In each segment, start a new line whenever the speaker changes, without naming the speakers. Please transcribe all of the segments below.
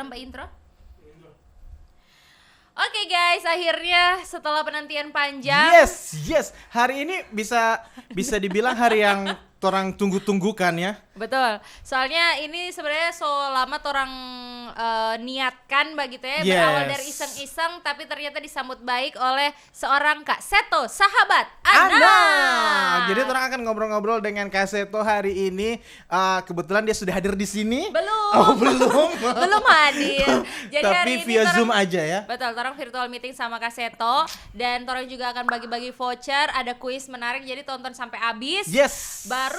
Mbak intro. Oke guys, akhirnya setelah penantian panjang.
Yes. Hari ini bisa dibilang hari yang orang tunggu-tunggukan ya.
Betul. Soalnya ini sebenarnya lama orang niatkan begitu ya,
Yes.
berawal dari iseng-iseng tapi ternyata disambut baik oleh seorang Kak Seto, sahabat Ana.
Jadi orang akan ngobrol-ngobrol dengan Kak Seto hari ini. Kebetulan dia sudah hadir di sini.
Belum.
Oh, belum.
Belum hadir. Jadi
Tapi
hari ini
via Zoom aja ya.
Betul, orang virtual meeting sama Kak Seto dan orang juga akan bagi-bagi voucher, ada kuis menarik jadi tonton sampai habis.
Yes.
Baru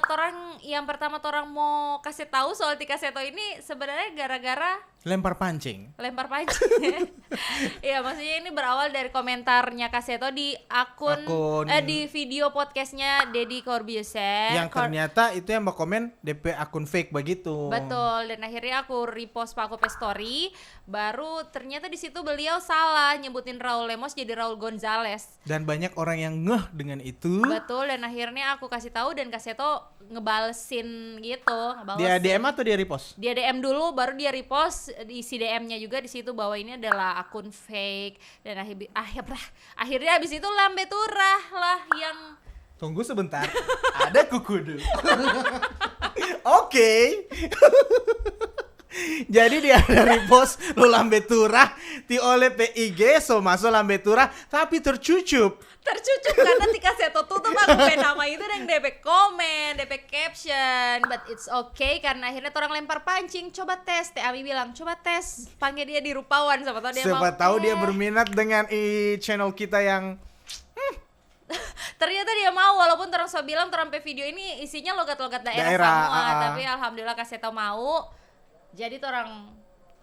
orang yang pertama orang mau kasih tahu soal Tika Seto ini sebenarnya gara-gara
Lempar pancing.
Iya, maksudnya ini berawal dari komentarnya Kak Seto di akun di video podcastnya Deddy Corbuzier.
Yang ternyata itu yang mau komen DP akun fake begitu.
Betul, dan akhirnya aku repost Pak story, baru ternyata di situ beliau salah nyebutin Raul Lemos jadi Raul Gonzalez.
Dan banyak orang yang ngeh dengan itu.
Betul, dan akhirnya aku kasih tahu dan Kak Seto ngebalesin gitu,
Dia DM atau dia repost?
Dia DM dulu baru dia repost, isi DM-nya juga di situ bahwa ini adalah akun fake dan akhirnya habis itu lambe turah lah yang
Tunggu sebentar. Ada kukudu. Oke. Jadi dia ada repost lo lambe turah ti oleh PIG so masuk lambe turah tapi tercucup
karena Tika Seto tutup aku nama itu dan DP komen, DP caption, but it's okay karena akhirnya orang lempar pancing, coba tes, Teh Ami bilang coba tes, panggil dia di Rupawan, siapa tahu
dia berminat dengan channel kita yang
ternyata dia mau, walaupun orang so bilang orang video ini isinya logat-logat daerah semua, tapi alhamdulillah Kak Seto mau, jadi orang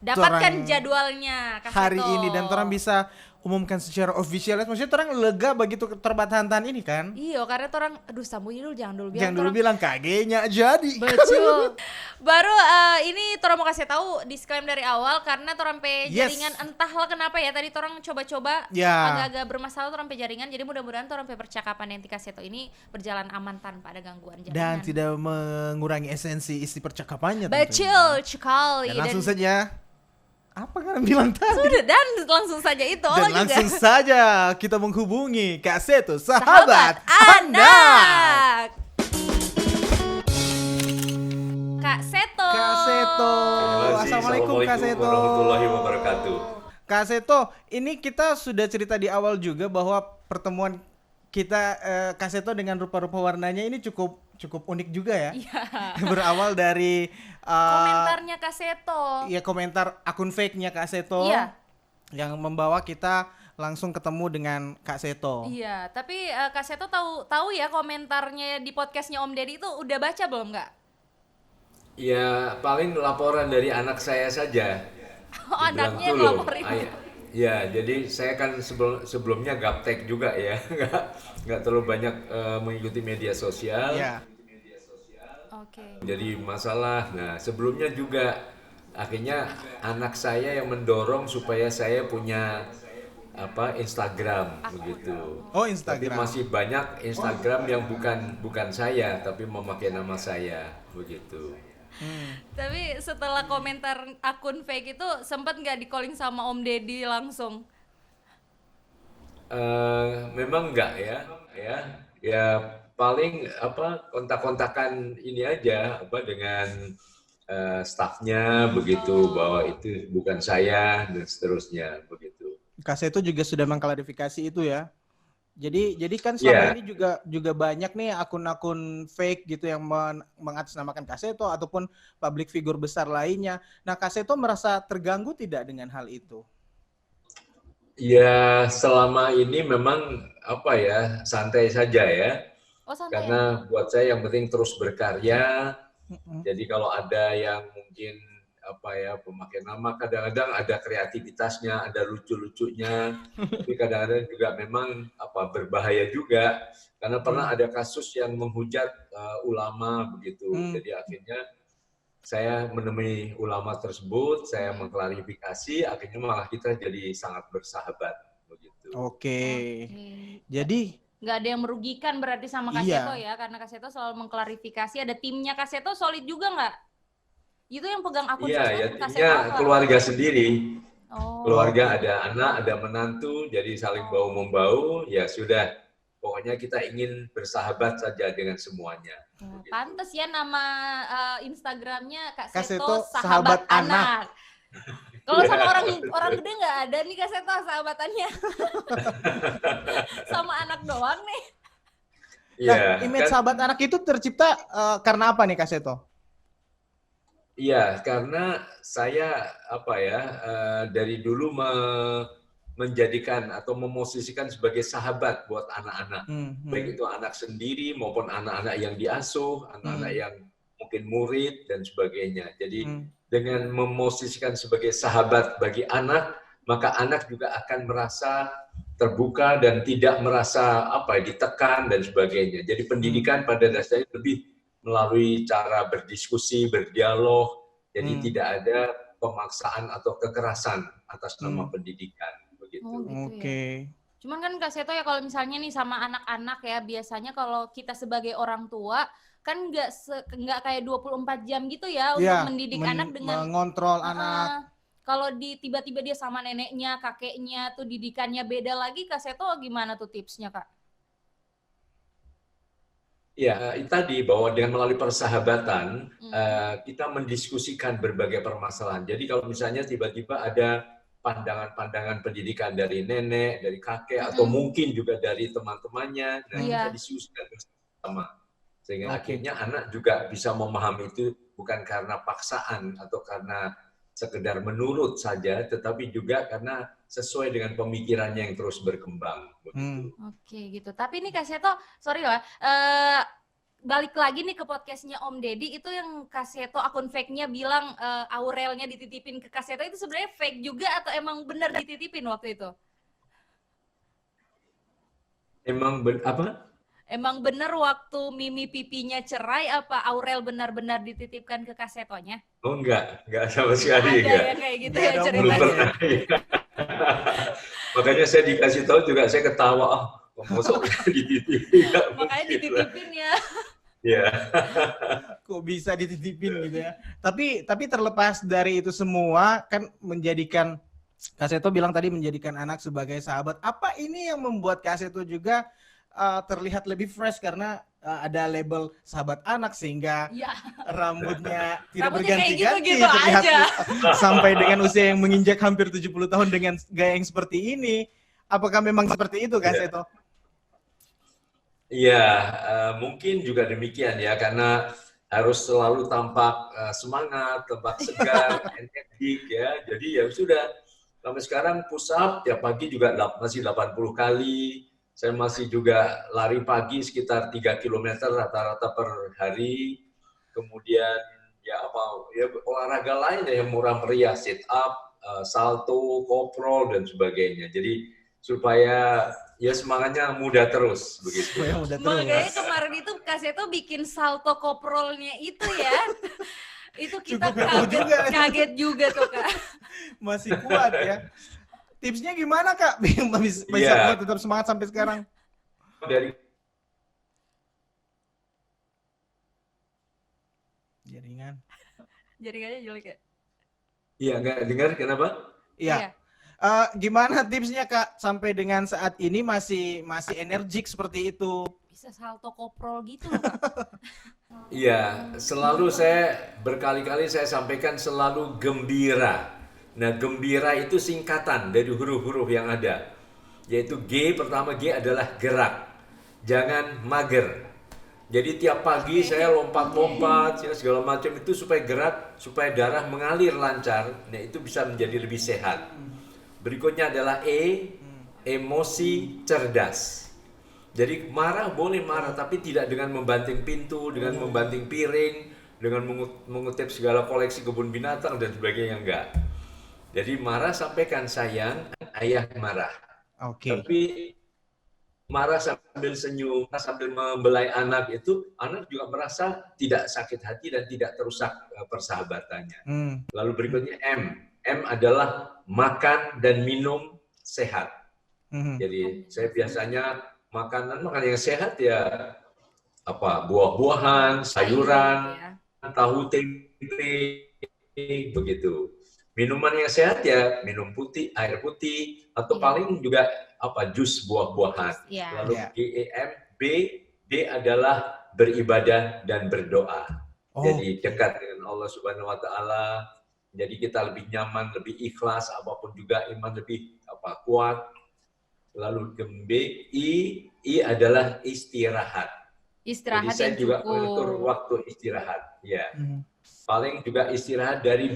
dapatkan jadwalnya Kak
hari
Seto
ini dan orang bisa umumkan secara official. Maksudnya orang lega begitu terbatasan ini kan.
Iya, karena orang sambungin dulu, jangan
dulu bilang kagenya jadi.
Betul. Baru ini orang mau kasih tahu disclaimer dari awal karena orang jaringan entahlah kenapa ya tadi orang coba-coba agak-agak bermasalah orang jaringan, jadi mudah-mudahan orang percakapan yang Tika Seto ini berjalan aman tanpa ada gangguan jaringan
dan tidak mengurangi esensi isi percakapannya.
Betul sekali.
Dan langsung saja apa kan bilang tadi?
Sudah, dan langsung saja itu.
Dan langsung saja kita menghubungi Kak Seto, sahabat
anak. Kak Seto.
Assalamualaikum Kak Seto.
Warahmatullahi wabarakatuh.
Kak Seto, ini kita sudah cerita di awal juga bahwa pertemuan kita Kak Seto dengan rupa-rupa warnanya ini cukup unik juga ya.
Iya.
Berawal dari
komentarnya Kak Seto.
Iya, komentar akun fake-nya Kak Seto.
Iya.
Yang membawa kita langsung ketemu dengan Kak Seto.
Iya, tapi Kak Seto tahu ya komentarnya di podcastnya Om Deddy itu udah baca belum nggak?
Ya paling laporan dari anak saya saja.
Oh, anaknya yang laporin.
Ya, jadi saya kan sebelumnya gaptek juga ya, nggak terlalu banyak mengikuti media sosial.
Yeah.
Oke.
Jadi masalah. Nah, sebelumnya juga akhirnya anak saya yang mendorong supaya saya punya Instagram begitu.
Oh, Instagram.
Tapi masih banyak Instagram yang bukan saya tapi memakai nama saya begitu.
Tapi setelah komentar akun fake itu sempat nggak di-calling sama Om Deddy langsung?
Memang enggak ya paling kontak-kontakan ini aja dengan stafnya begitu bahwa itu bukan saya dan seterusnya begitu.
Kak Seto juga sudah mengklarifikasi itu ya. Jadi kan selama ini juga banyak nih akun-akun fake gitu yang mengatasnamakan Kak Seto ataupun public figure besar lainnya. Nah, Kak Seto merasa terganggu tidak dengan hal itu?
Ya, selama ini memang santai saja ya.
Oh, santai.
Karena buat saya yang penting terus berkarya. Jadi kalau ada yang mungkin pemakai nama kadang-kadang ada kreativitasnya, ada lucu-lucunya, tapi kadang-kadang juga memang berbahaya juga karena pernah ada kasus yang menghujat ulama begitu. Jadi akhirnya saya menemui ulama tersebut, saya mengklarifikasi, akhirnya malah kita jadi sangat bersahabat begitu.
Oke. Jadi
nggak ada yang merugikan berarti sama Kak Seto ya, karena Kak Seto selalu mengklarifikasi, ada timnya Kak Seto solid juga nggak? Itu yang pegang akun
Iya,
sosmed
ya
Kak
timnya
Seto apa?
keluarga sendiri.
Oh.
Keluarga ada anak, ada menantu, jadi saling bau-membau, ya sudah. Pokoknya kita ingin bersahabat saja dengan semuanya.
Oh, pantes ya nama Instagramnya Kak
Kak
Seto,
Seto,
sahabat
sahabat anak.
Kalau sama orang gede nggak ada nih Kak Seto sahabatannya. Sama anak doang nih.
Nah, image sahabat anak itu tercipta karena apa nih Kak Seto?
Iya, karena saya dari dulu menjadikan atau memosisikan sebagai sahabat buat anak-anak, baik itu anak sendiri maupun anak-anak yang diasuh, anak-anak yang mungkin murid dan sebagainya. Jadi dengan memosisikan sebagai sahabat bagi anak, maka anak juga akan merasa terbuka dan tidak merasa ditekan dan sebagainya. Jadi pendidikan pada dasarnya lebih melalui cara berdiskusi, berdialog, jadi tidak ada pemaksaan atau kekerasan atas nama pendidikan. Begitu.
Oh, gitu ya. Cuman kan Kak Seto ya kalau misalnya nih sama anak-anak ya, biasanya kalau kita sebagai orang tua kan nggak kayak 24 jam gitu ya untuk mendidik anak dengan
mengontrol anak.
Kalau tiba-tiba dia sama neneknya, kakeknya tuh didikannya beda lagi, Kak Seto gimana tuh tipsnya Kak?
Ya, itu tadi bahwa dengan melalui persahabatan kita mendiskusikan berbagai permasalahan. Jadi kalau misalnya tiba-tiba ada pandangan-pandangan pendidikan dari nenek, dari kakek, atau mungkin juga dari teman-temannya, dan kita diskusikan bersama. Sehingga akhirnya anak juga bisa memahami itu bukan karena paksaan atau karena sekedar menurut saja, tetapi juga karena sesuai dengan pemikirannya yang terus berkembang.
Oke gitu. Tapi nih Kak Seto, sorry lah, balik lagi nih ke podcastnya Om Deddy, itu yang Kak Seto akun fake-nya bilang Aurelnya dititipin ke Kak Seto, itu sebenarnya fake juga atau emang benar dititipin waktu itu? Emang bener waktu Mimi pipinya cerai, apa Aurel benar-benar dititipkan ke Kak Setonya?
Oh enggak sama sekali.
Ada ya kayak gitu ya ceritanya.
Makanya saya dikasih tahu juga saya ketawa, masuk dititipin.
Makanya dititipin ya.
Iya.
Kok bisa dititipin gitu ya. Tapi terlepas dari itu semua kan menjadikan Kak Seto bilang tadi menjadikan anak sebagai sahabat. Apa ini yang membuat Kak Seto juga terlihat lebih fresh karena ada label sahabat anak sehingga rambutnya tidak berganti-ganti
gitu
terlihat
aja.
Sampai dengan usia yang menginjak hampir 70 tahun dengan gaya yang seperti ini. Apakah memang seperti itu Kak Seto?
Iya, mungkin juga demikian ya, karena harus selalu tampak semangat, tampak segar, energik ya. Jadi ya sudah, sampai sekarang push up tiap pagi juga masih 80 kali. Saya masih juga lari pagi sekitar 3 km rata-rata per hari. Kemudian olahraga lain yang murah meriah, sit up, salto, koprol dan sebagainya. Jadi supaya ya semangatnya muda terus begitu.
Makanya kemarin itu Kak Seto bikin salto koprolnya itu ya. Itu kita kaget juga tuh Kak.
Masih kuat ya. Tipsnya gimana Kak? Bisa tetap semangat sampai sekarang?
Jaringannya jelek ya?
Iya, nggak dengar kenapa?
Iya. Gimana tipsnya Kak sampai dengan saat ini masih energik seperti itu?
Bisa salto koprol gitu loh Kak.
Iya, selalu berkali-kali saya sampaikan selalu gembira. Nah, gembira itu singkatan dari huruf-huruf yang ada. Yaitu pertama G adalah gerak. Jangan mager. Jadi tiap pagi saya lompat-lompat, segala macam itu supaya gerak, supaya darah mengalir lancar. Nah, itu bisa menjadi lebih sehat. Berikutnya adalah emosi cerdas. Jadi marah boleh marah, tapi tidak dengan membanting pintu, dengan membanting piring, dengan mengutip segala koleksi kebun binatang dan sebagainya, enggak. Jadi marah sampaikan sayang, ayah marah. Tapi marah sambil senyum, sambil membelai anak itu, anak juga merasa tidak sakit hati dan tidak terusak persahabatannya. Lalu berikutnya M adalah makan dan minum sehat. Jadi saya biasanya makanan yang sehat ya buah-buahan, sayuran, tahu tempe, begitu. Minuman yang sehat ya minum putih, air putih, atau paling juga jus buah-buahan. Lalu GEM, D adalah beribadah dan berdoa. Jadi dekat dengan Allah Subhanahu Wa Taala. Jadi kita lebih nyaman, lebih ikhlas, apapun juga iman lebih kuat. Lalu I adalah istirahat.
Istirahat.
Jadi saya juga mengatur waktu istirahat. Ya. Paling juga istirahat dari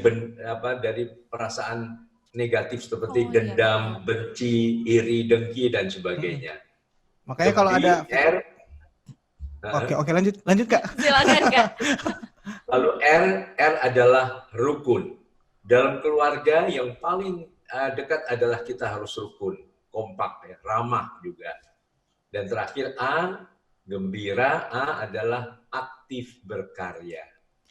perasaan negatif seperti dendam, benci, iri, dengki dan sebagainya.
Makanya kalau ada Oke, lanjut Kak.
Silakan Kak.
Lalu R adalah rukun. Dalam keluarga yang paling dekat adalah kita harus rukun, kompak ya, ramah juga. Dan terakhir A, gembira. A adalah aktif berkarya.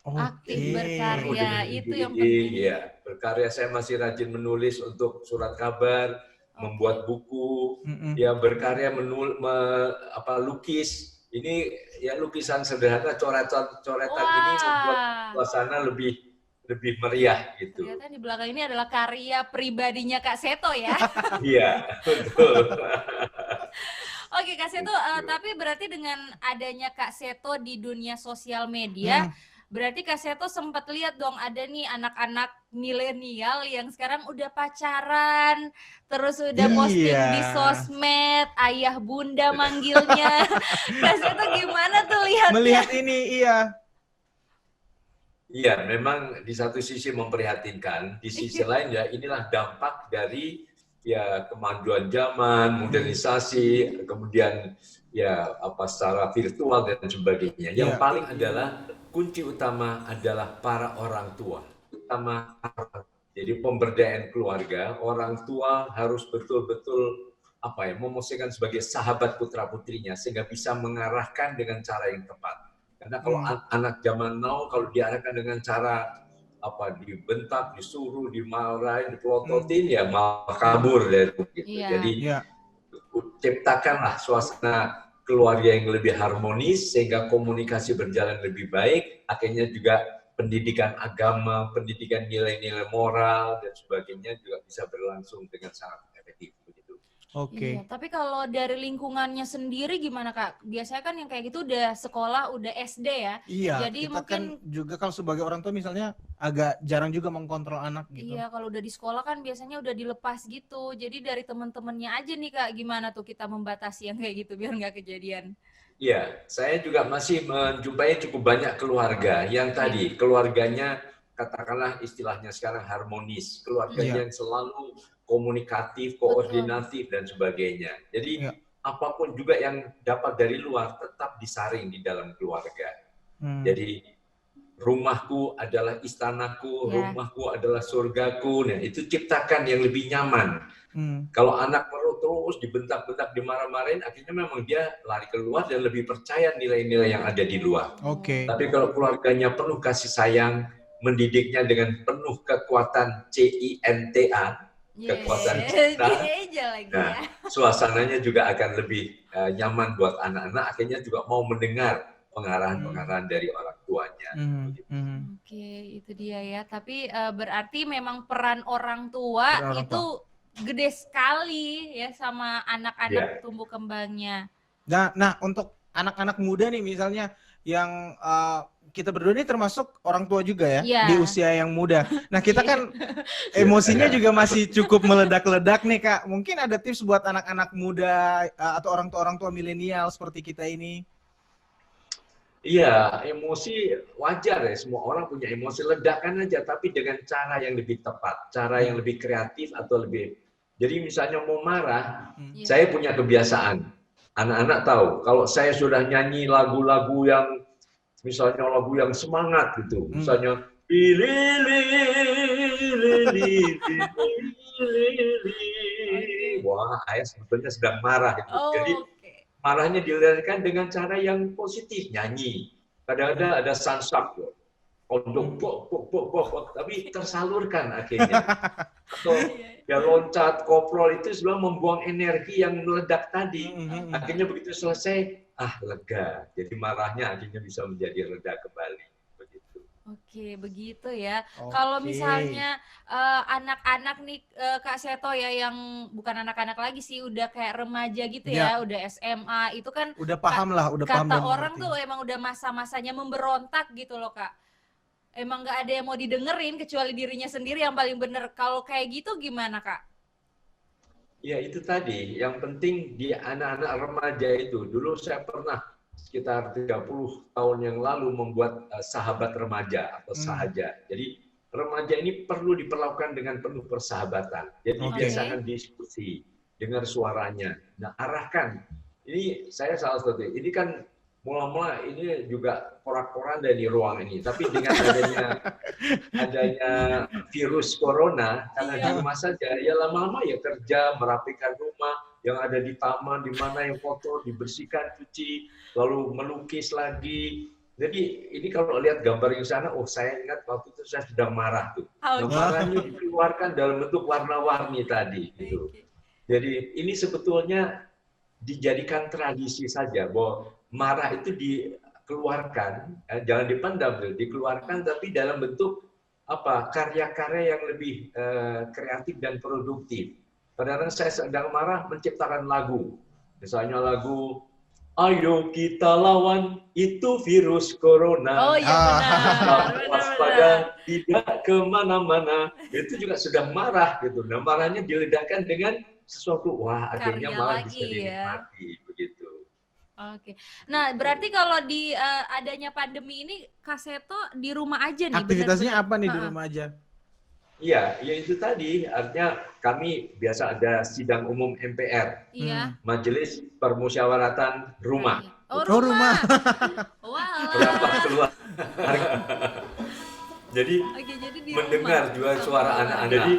Aktif berkarya, itu yang penting.
Iya, berkarya. Saya masih rajin menulis untuk surat kabar, membuat buku, ya berkarya lukis. Ini ya lukisan sederhana, coretan ini membuat suasana lebih meriah gitu.
Ternyata di belakang ini adalah karya pribadinya Kak Seto ya.
Iya, betul.
Oke Kak Seto, tapi berarti dengan adanya Kak Seto di dunia sosial media, berarti Kak Seto sempat lihat dong ada nih anak-anak milenial yang sekarang udah pacaran, terus udah posting di sosmed, ayah bunda manggilnya. Kak Seto gimana tuh lihatnya?
Melihat ini,
Iya, memang di satu sisi memprihatinkan, di sisi lain ya inilah dampak dari kemajuan zaman, modernisasi, kemudian secara virtual dan sebagainya. Yang paling adalah kunci utama adalah para orang tua. Jadi pemberdayaan keluarga, orang tua harus betul-betul memosisikan sebagai sahabat putra-putrinya sehingga bisa mengarahkan dengan cara yang tepat. Karena kalau anak zaman now kalau diarahkan dengan cara dibentak, disuruh, dimarahin, dipelototin ya malah kabur dari gitu. Jadi ciptakanlah suasana keluarga yang lebih harmonis sehingga komunikasi berjalan lebih baik, akhirnya juga pendidikan agama, pendidikan nilai-nilai moral dan sebagainya juga bisa berlangsung dengan sangat efektif begitu.
Iya, tapi kalau dari lingkungannya sendiri gimana Kak? Biasanya kan yang kayak gitu udah sekolah, udah SD ya.
Iya,
jadi
kita
mungkin
kan juga kalau sebagai orang tua misalnya agak jarang juga mengkontrol anak gitu.
Iya, kalau udah di sekolah kan biasanya udah dilepas gitu. Jadi dari teman-temannya aja nih Kak, gimana tuh kita membatasi yang kayak gitu biar nggak kejadian?
Iya, saya juga masih menjumpai cukup banyak keluarga yang tadi keluarganya katakanlah istilahnya sekarang harmonis, keluarganya yang selalu komunikatif, koordinatif dan sebagainya. Jadi apapun juga yang dapat dari luar tetap disaring di dalam keluarga. Jadi rumahku adalah istanaku, rumahku adalah surgaku. Nah, itu ciptakan yang lebih nyaman. Kalau anak perlu terus dibentak-bentak, dimarah-marahin, akhirnya memang dia lari keluar dan lebih percaya nilai-nilai yang ada di luar. Tapi kalau keluarganya penuh kasih sayang, mendidiknya dengan penuh kekuatan CINTA, kekuatan cinta, nah, suasananya juga akan lebih nyaman buat anak-anak, akhirnya juga mau mendengar pengarahan-pengarahan dari orang tuanya.
Oke, itu dia ya. Tapi berarti memang peran orang tua itu gede sekali ya sama anak-anak tumbuh kembangnya.
Nah, untuk anak-anak muda nih misalnya yang kita berdua ini termasuk orang tua juga ya di usia yang muda. Nah, kita kan emosinya juga masih cukup meledak-ledak nih Kak. Mungkin ada tips buat anak-anak muda atau orang tua milenial seperti kita ini?
Iya, emosi wajar ya, semua orang punya emosi, ledakan aja, tapi dengan cara yang lebih tepat, cara yang lebih kreatif atau lebih. Jadi misalnya mau marah, saya punya kebiasaan. Anak-anak tahu, kalau saya sudah nyanyi lagu-lagu yang misalnya lagu yang semangat gitu, misalnya wah, ayah sebetulnya sedang marah gitu. Jadi marahnya dilarikan dengan cara yang positif, nyanyi. Kadang-kadang ada sansak, tapi tersalurkan akhirnya. Atau ya loncat, koprol itu sebelum membuang energi yang meledak tadi. Akhirnya begitu selesai, lega. Jadi marahnya akhirnya bisa menjadi reda kembali. Begitu.
Oke, begitu ya. Kalau misalnya anak-anak nih Kak Seto ya, yang bukan anak-anak lagi sih, udah kayak remaja gitu ya, udah SMA, itu kan
udah paham lah, udah paham
kata
dan
orang
mengerti.
tuh emang udah masa-masanya memberontak gitu loh Kak. Emang nggak ada yang mau didengerin kecuali dirinya sendiri yang paling bener. Kalau kayak gitu gimana Kak?
Ya itu tadi, yang penting di anak-anak remaja itu. Dulu saya pernah sekitar 30 tahun yang lalu membuat sahabat remaja atau sahaja. Jadi remaja ini perlu diperlakukan dengan penuh persahabatan. Jadi biasakan diskusi, dengar suaranya. Nah, arahkan. Ini saya salah satu. Ini kan mula-mula ini juga porak-poranda di ruang ini. Tapi dengan adanya virus corona, karena di rumah saja, ya lama-lama ya kerja, merapikan rumah, yang ada di taman, di mana yang kotor, dibersihkan, cuci, lalu melukis lagi. Jadi ini kalau lihat gambar yang sana, oh saya ingat waktu itu saya sedang marah tuh. Nah, marahnya dikeluarkan dalam bentuk warna-warni tadi. Gitu. Jadi ini sebetulnya dijadikan tradisi saja, bahwa marah itu dikeluarkan, jangan dipendam, dikeluarkan, tapi dalam bentuk apa karya-karya yang lebih kreatif dan produktif. Kadang-kadang saya sedang marah menciptakan lagu, misalnya lagu Ayo kita lawan itu virus corona.
Oh iya benar.
Waspada tidak kemana-mana. Itu juga sudah marah gitu. Nah marahnya diledakkan dengan sesuatu, wah akhirnya malah bisa dinikmati begitu.
Oke. Nah berarti kalau di adanya pandemi ini Kak Seto di rumah aja nih.
Aktivitasnya apa nih di rumah aja?
Iya, ya itu tadi, artinya kami biasa ada sidang umum MPR, Majelis Permusyawaratan Rumah.
Oh rumah.
Wow. Berapa keluar? Jadi mendengar juga suara anak-anak. Jadi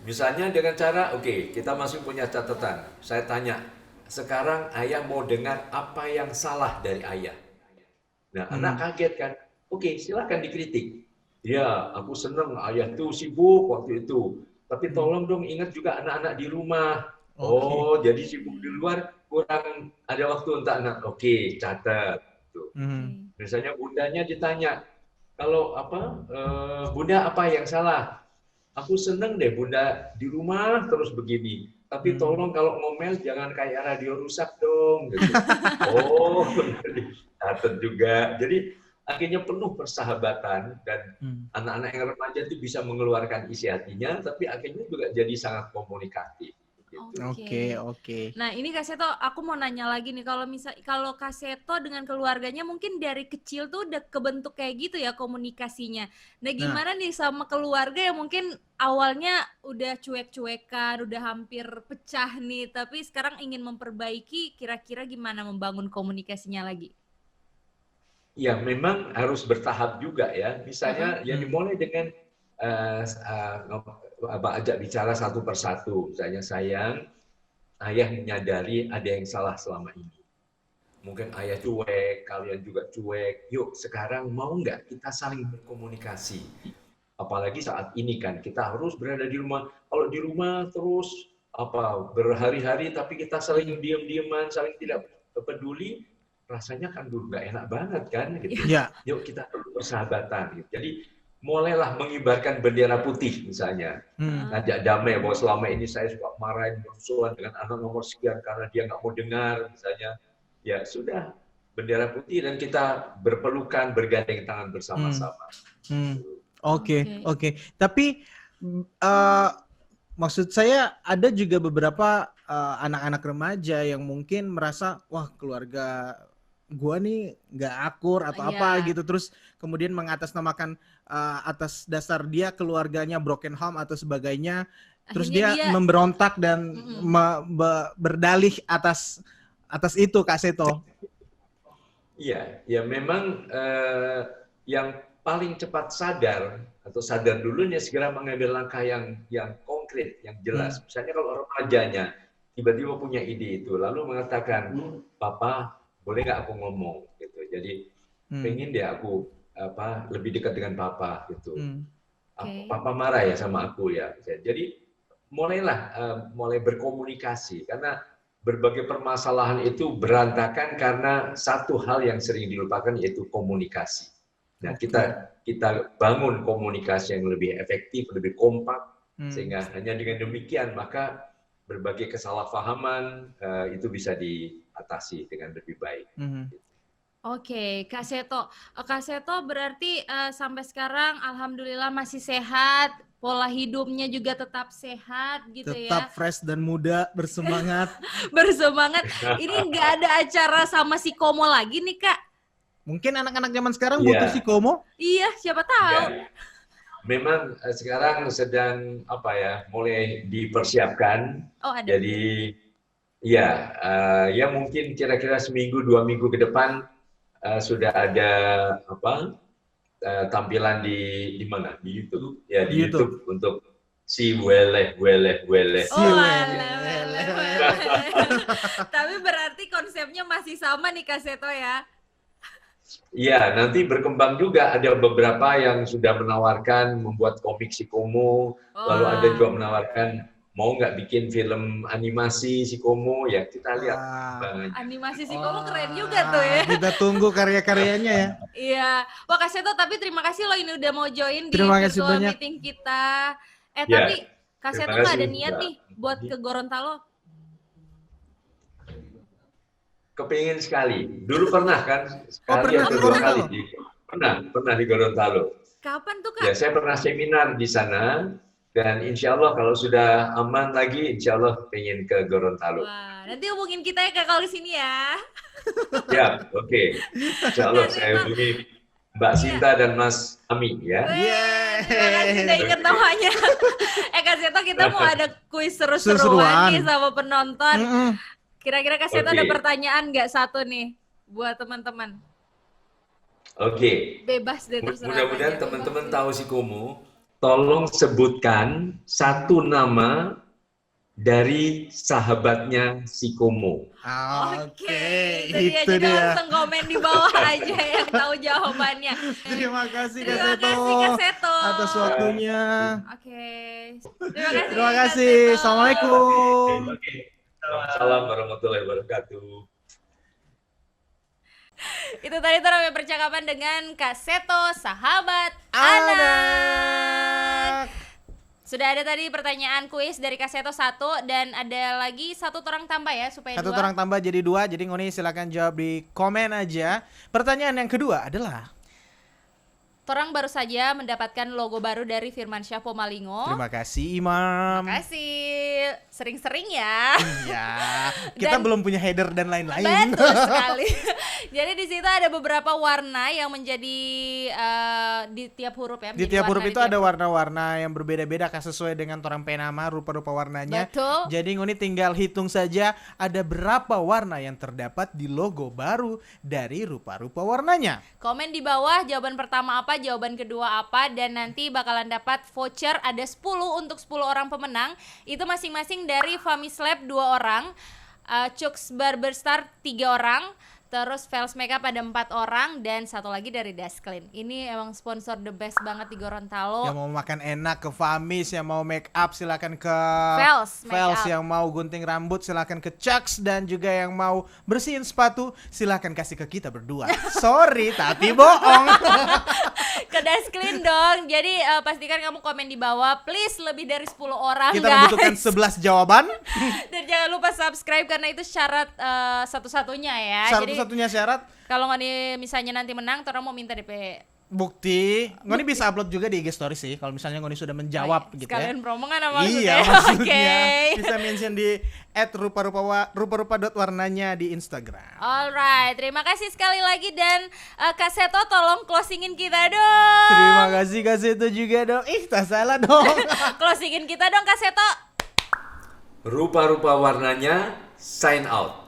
misalnya dengan cara, oke, kita masih punya catatan. Saya tanya, sekarang ayah mau dengar apa yang salah dari ayah. Nah, anak kaget kan, oke, silakan dikritik. Ya, aku senang ayah tuh sibuk waktu itu. Tapi tolong dong ingat juga anak-anak di rumah. Oh, jadi sibuk di luar, kurang ada waktu untuk anak. Oke, catat. Tuh. Misalnya bundanya ditanya, kalau bunda apa yang salah? Aku senang deh bunda di rumah terus begini. Tapi tolong kalau ngomel jangan kayak radio rusak dong. Gitu. Oh, catat juga. Jadi akhirnya penuh persahabatan dan anak-anak yang remaja itu bisa mengeluarkan isi hatinya, tapi akhirnya juga jadi sangat komunikatif.
Oke.
Nah ini Kak Seto, aku mau nanya lagi nih, kalau Kak Seto dengan keluarganya mungkin dari kecil tuh udah kebentuk kayak gitu ya komunikasinya. Nah gimana nih sama keluarga yang mungkin awalnya udah cuek-cuekan, udah hampir pecah nih, tapi sekarang ingin memperbaiki, kira-kira gimana membangun komunikasinya lagi?
Ya, memang harus bertahap juga ya. Misalnya yang dimulai dengan ajak bicara satu persatu. Misalnya sayang, ayah menyadari ada yang salah selama ini. Mungkin ayah cuek, kalian juga cuek. Yuk sekarang mau nggak kita saling berkomunikasi? Apalagi saat ini kan kita harus berada di rumah. Kalau di rumah terus berhari-hari tapi kita saling diam-diaman, saling tidak peduli, rasanya kan dulu nggak enak banget kan gitu. Yuk kita perlu persahabatan gitu. Jadi mulailah mengibarkan bendera putih misalnya. Ngajak damai bahwa selama ini saya suka marahin bermusuhan dengan anak nomor sekian karena dia nggak mau dengar misalnya. Ya sudah, bendera putih dan kita berpelukan, bergandeng tangan bersama-sama.
Oke. Tapi maksud saya ada juga beberapa anak-anak remaja yang mungkin merasa wah keluarga gua nih nggak akur atau apa gitu, terus kemudian mengatasnamakan atas dasar dia keluarganya broken home atau sebagainya, terus dia memberontak dan berdalih atas itu Kak Seto.
Iya, ya memang yang paling cepat sadar dulunya segera mengambil langkah yang konkret, yang jelas. Misalnya kalau remajanya tiba-tiba punya ide itu, lalu mengatakan, Papa, boleh nggak aku ngomong? Gitu. Jadi pengen deh aku lebih dekat dengan Papa gitu. Papa marah ya sama aku ya. Jadi mulai berkomunikasi karena berbagai permasalahan itu berantakan karena satu hal yang sering dilupakan yaitu komunikasi. Nah, kita bangun komunikasi yang lebih efektif, lebih kompak, sehingga hanya dengan demikian maka berbagai kesalahpahaman itu bisa diatasi dengan lebih baik.
Oke, Kak Seto. Kak Seto berarti sampai sekarang alhamdulillah masih sehat, pola hidupnya juga tetap sehat gitu
tetap
ya.
Tetap fresh dan muda, bersemangat.
Bersemangat. Ini nggak ada acara sama si Komo lagi nih, Kak?
Mungkin anak-anak zaman sekarang butuh si Komo?
Iya, siapa tahu.
Ya. Memang sekarang sedang mulai dipersiapkan.
Oh, ada.
Jadi ya mungkin kira-kira seminggu 2 minggu ke depan sudah ada tampilan di mana? Di YouTube. Ya, di YouTube untuk si wele.
Oh, tapi berarti konsepnya masih sama nih Kak Seto ya?
Iya, nanti berkembang juga. Ada beberapa yang sudah menawarkan membuat komik si Komo, lalu ada juga menawarkan mau nggak bikin film animasi si Komo, ya kita lihat.
Animasi si Komo keren juga tuh ya.
Kita tunggu karya-karyanya ya.
Iya, wah Kak Seto, tapi terima kasih loh ini udah mau join di
virtual
meeting kita. Tapi Kak Seto nggak ada niat nih buat ke Gorontalo?
Kepingin sekali. Dulu pernah kan?
Pernah
di Gorontalo? Pernah di Gorontalo.
Kapan tuh Kak?
Ya, saya pernah seminar di sana. Dan insya Allah kalau sudah aman lagi, insya Allah pengen ke Gorontalo.
Wah, nanti hubungin kita ya Kak kalau di sini ya.
Ya, oke. Insya Allah saya hubungi Mbak Sinta dan Mas Ami ya.
Terima kasih udah ingat namanya. Kak Seto, kita mau ada kuis seru-seruan nih sama penonton. Kira-kira Kak Seto ada pertanyaan nggak satu nih buat teman-teman?
Oke.
Bebas deh terserah.
Mudah-mudahan teman-teman tahu si Komo. Tolong sebutkan satu nama dari sahabatnya si Komo.
Oke, itu dia. Langsung komen di bawah aja yang tahu jawabannya.
Terima kasih Kak Seto atas waktunya.
Oke.
Terima kasih. Assalamualaikum.
Salam warahmatullahi wabarakatuh.
Itu tadi ramai percakapan dengan Kak Seto, sahabat anak. Sudah ada tadi pertanyaan kuis dari Kak Seto 1 dan ada lagi satu orang tambah ya supaya
satu orang tambah jadi 2. Jadi Ngoni silakan jawab di komen aja. Pertanyaan yang kedua adalah
Torang baru saja mendapatkan logo baru dari Firmansyah Pomalingo.
Terima kasih Imam.
Terima kasih. Sering-sering ya.
Iya. Kita belum punya header dan lain-lain.
Betul sekali. Jadi di situ ada beberapa warna yang menjadi di tiap huruf ya.
Di tiap huruf itu ada warna-warna yang berbeda-beda sesuai dengan torang penama, rupa-rupa warnanya.
Betul.
Jadi Ngoni tinggal hitung saja ada berapa warna yang terdapat di logo baru dari rupa-rupa warnanya.
Komen di bawah jawaban pertama apa, jawaban kedua apa, dan nanti bakalan dapat voucher ada 10 untuk 10 orang pemenang. Itu masing-masing dari Famislab 2 orang, Chux Barberstar 3 orang, terus Vels Makeup ada 4 orang, dan satu lagi dari Dasklin. Ini emang sponsor the best banget di Gorontalo.
Yang mau makan enak ke Famis, yang mau make up silakan ke
Vels,
yang mau gunting rambut silakan ke Chux, dan juga yang mau bersihin sepatu silakan kasih ke kita berdua. Sorry tapi bohong.
Ke Dasklin dong. Jadi pastikan kamu komen di bawah, please lebih dari 10 orang
kita
guys.
membutuhkan 11 jawaban.
Dan jangan lupa subscribe karena itu syarat satu-satunya ya.
Satu-satunya syarat.
Kalau Ngoni misalnya nanti menang, orang mau minta DP
bukti. Ngoni bisa upload juga di IG story sih kalau misalnya Ngoni sudah menjawab gitu ya.
Sekalian promo kan maksudnya.
Iya maksudnya.
Okay.
Bisa mention di @rupa-rupa.warnanya di Instagram.
Alright, terima kasih sekali lagi dan Kak Seto tolong closingin kita dong.
Terima kasih Kak Seto juga dong. Tak salah dong.
Closingin kita dong Kak Seto.
Rupa-rupa warnanya sign out.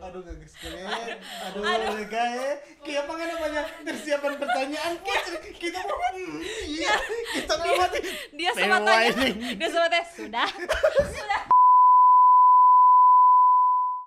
Aduh gagas kalian. Aduh guys. Kayak apa kan banyak persiapan pertanyaan kita mau iya kita mau mati.
Dia sama tanya. Dia sama tanya sudah.